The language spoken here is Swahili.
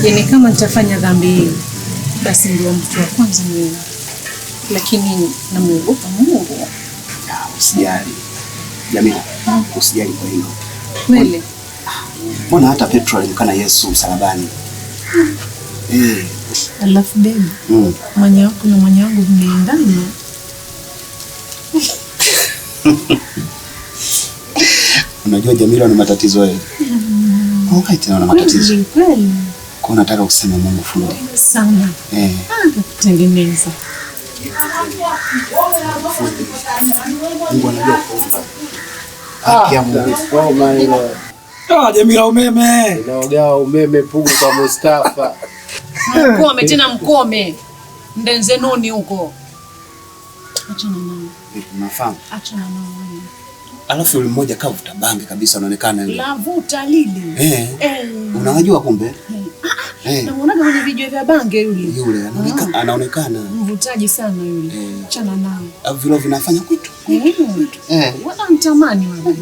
Yaani kama nitafanya dhambi hii, basi ndio mtu wa kwanza mimi. Lakini namuogopa Mungu. Usijali. Jamila, usijali kwa hilo. Kweli? Mbona hata Petro alimkana Yesu msalabani? Alafu baby, mwenye wako na mwenye wangu vimeendana. Unajua Jamila una matatizo wewe. Kwa tena una matatizo. Kweli. Kwa nataka kusema Mungu fundi. Sana. Kutengeneza. Mungu anajua kuumba. Akia Mungu. Jamila umeme. Inaogawa umeme Pugu kwa Mustafa. Mkome tena mkome. Ndenzenoni huko. Achana nao. Unafahamu? Achana nao. Alafu yule mmoja kavuta bange kabisa anaonekana yule. Lavuta lile. Unajua kumbe? Namuona kwenye video vya bange yule. Yule anaonekana mvutaji sana yule. Achana nao. Vile vinafanya kwitu. Wana mtamani wale.